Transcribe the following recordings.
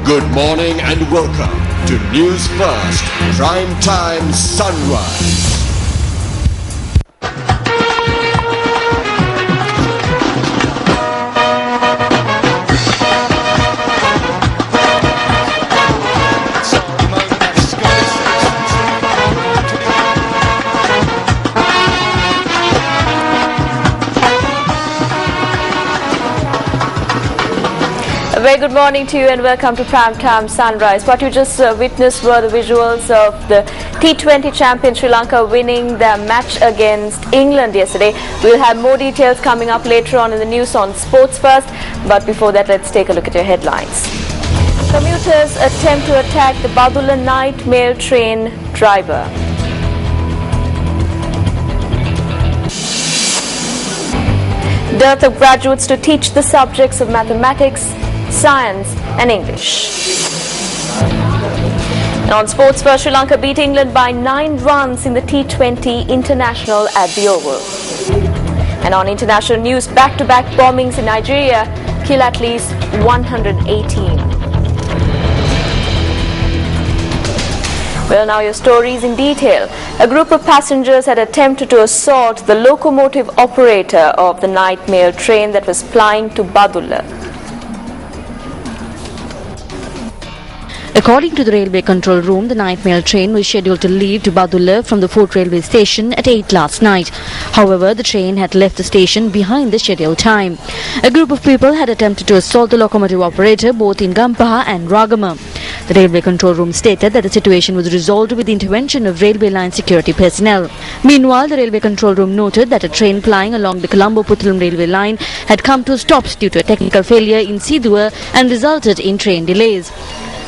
Good morning and welcome to Newsfirst Prime Time Sunrise. A very good morning to you and welcome to Primetime Sunrise. What you just witnessed were the visuals of the T20 champion Sri Lanka winning their match against England yesterday. We'll have more details coming up later on in the news on Sports First. But before that, let's take a look at your headlines. Commuters attempt to attack the Badulla night mail train driver. Dearth of graduates to teach the subjects of mathematics, science and English. And on Sports First, Sri Lanka beat England by 9 runs in the T20 International at the Oval. And on international news, back-to-back bombings in Nigeria kill at least 118. Well, now your stories in detail. A group of passengers had attempted to assault the locomotive operator of the night mail train that was plying to Badulla. According to the railway control room, the night mail train was scheduled to leave to Badulla from the Fort railway station at 8 last night. However, the train had left the station behind the scheduled time. A group of people had attempted to assault the locomotive operator both in Gampaha and Ragama. The railway control room stated that the situation was resolved with the intervention of railway line security personnel. Meanwhile, the railway control room noted that a train plying along the Colombo-Puttalam railway line had come to a stop due to a technical failure in Sidua and resulted in train delays.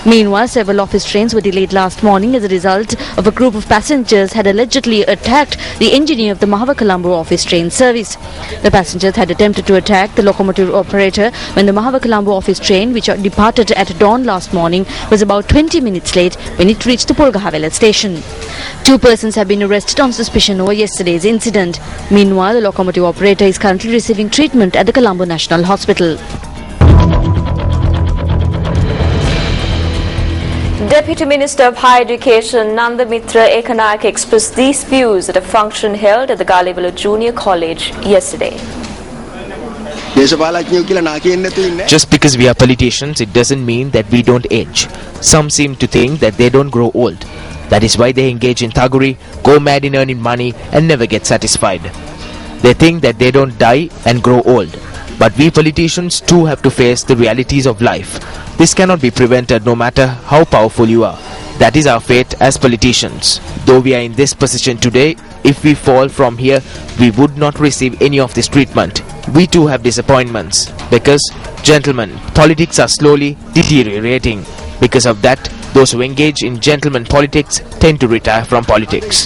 Meanwhile, several office trains were delayed last morning as a result of a group of passengers had allegedly attacked the engineer of the Mahava-Colombo office train service. The passengers had attempted to attack the locomotive operator when the Mahava-Colombo office train, which departed at dawn last morning, was about 20 minutes late when it reached the Polgahavela station. 2 persons have been arrested on suspicion over yesterday's incident. Meanwhile, the locomotive operator is currently receiving treatment at the Colombo National Hospital. Deputy Minister of Higher Education Nanda Mitra Ekanayak expressed these views at a function held at the Galivalo Junior College yesterday. Just because we are politicians, it doesn't mean that we don't age. Some seem to think that they don't grow old. That is why they engage in thuggery, go mad in earning money and never get satisfied. They think that they don't die and grow old. But we politicians too have to face the realities of life. This cannot be prevented no matter how powerful you are. That is our fate as politicians. Though we are in this position today, if we fall from here, we would not receive any of this treatment. We too have disappointments. Because, gentlemen, politics are slowly deteriorating. Because of that, those who engage in gentleman politics tend to retire from politics.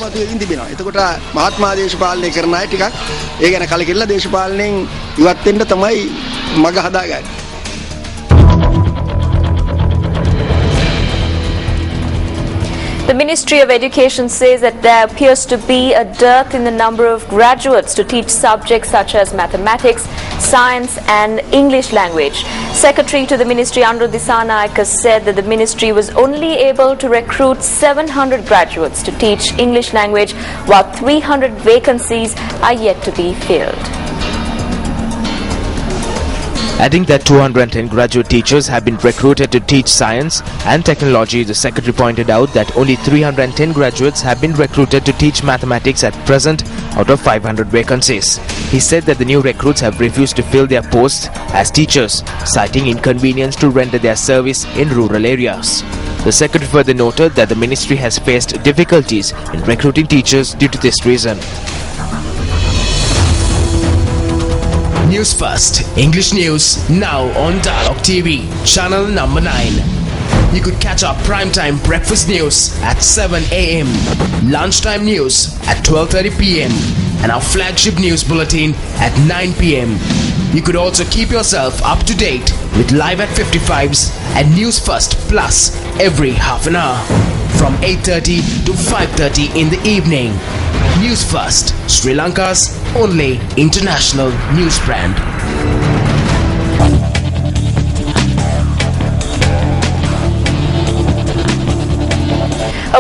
The Ministry of Education says that there appears to be a dearth in the number of graduates to teach subjects such as mathematics, science and English language. Secretary to the Ministry Andru Dissanayake said that the Ministry was only able to recruit 700 graduates to teach English language while 300 vacancies are yet to be filled. Adding that 210 graduate teachers have been recruited to teach science and technology, the Secretary pointed out that only 310 graduates have been recruited to teach mathematics at present out of 500 vacancies. He said that the new recruits have refused to fill their posts as teachers, citing inconvenience to render their service in rural areas. The Secretary further noted that the Ministry has faced difficulties in recruiting teachers due to this reason. Newsfirst, English news, now on Dialog TV, channel number 9. You could catch our primetime breakfast news at 7 a.m, lunchtime news at 12:30 p.m, and our flagship news bulletin at 9 p.m. You could also keep yourself up to date with Live at 55s and Newsfirst Plus every half an hour from 8:30 to 5:30 in the evening. Newsfirst, Sri Lanka's only international news brand.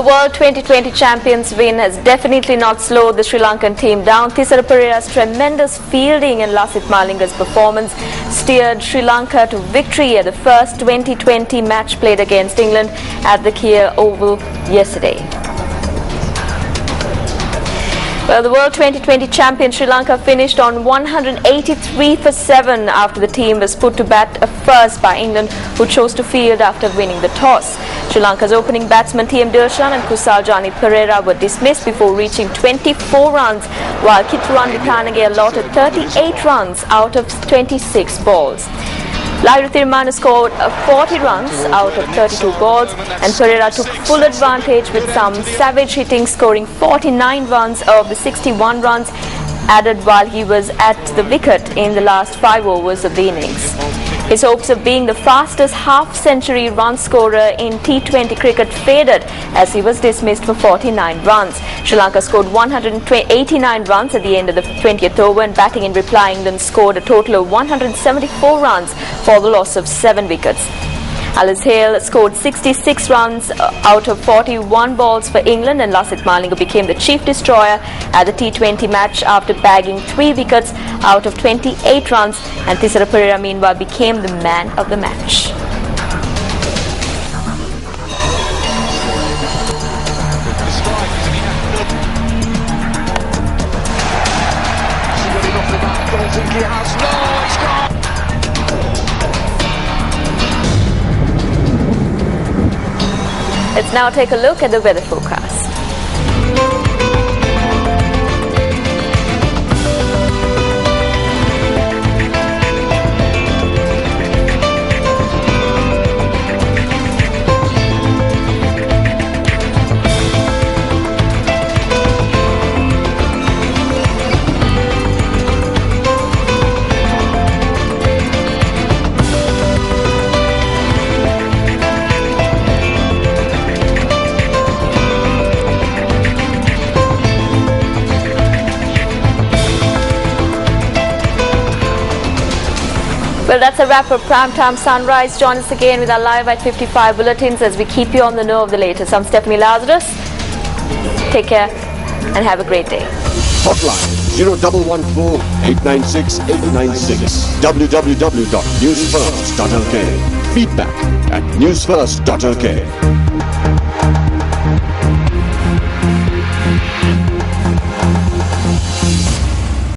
World 2020 champions win has definitely not slowed the Sri Lankan team down. Thisara Pereira's tremendous fielding and Lasith Malinga's performance steered Sri Lanka to victory at the first 2020 match played against England at the Kia Oval yesterday. Well, the World 2020 champion Sri Lanka finished on 183 for 7 after the team was put to bat first by England, who chose to field after winning the toss. Sri Lanka's opening batsmen T.M. Dilshan and Kusal Janit Pereira were dismissed before reaching 24 runs, while Kitturan Vitanage allotted 38 runs out of 26 balls. Lahiru Thirimanne scored 40 runs out of 32 balls, and Pereira took full advantage with some savage hitting, scoring 49 runs of the 61 runs added while he was at the wicket in the last 5 overs of the innings. His hopes of being the fastest half-century run scorer in T20 cricket faded as he was dismissed for 49 runs. Sri Lanka scored 189 runs at the end of the 20th over, and batting in reply England scored a total of 174 runs for the loss of 7 wickets. Alice Hale scored 66 runs out of 41 balls for England, and Lasith Malinga became the chief destroyer at the T20 match after bagging 3 wickets out of 28 runs, and Thisara Pereira meanwhile became the man of the match. Let's now take a look at the weather forecast. Well, that's a wrap for Primetime Sunrise. Join us again with our Live at 55 bulletins as we keep you on the know of the latest. I'm Stephanie Lazarus. Take care and have a great day. Hotline 0114 896 896. www.newsfirst.lk. Feedback at newsfirst.lk.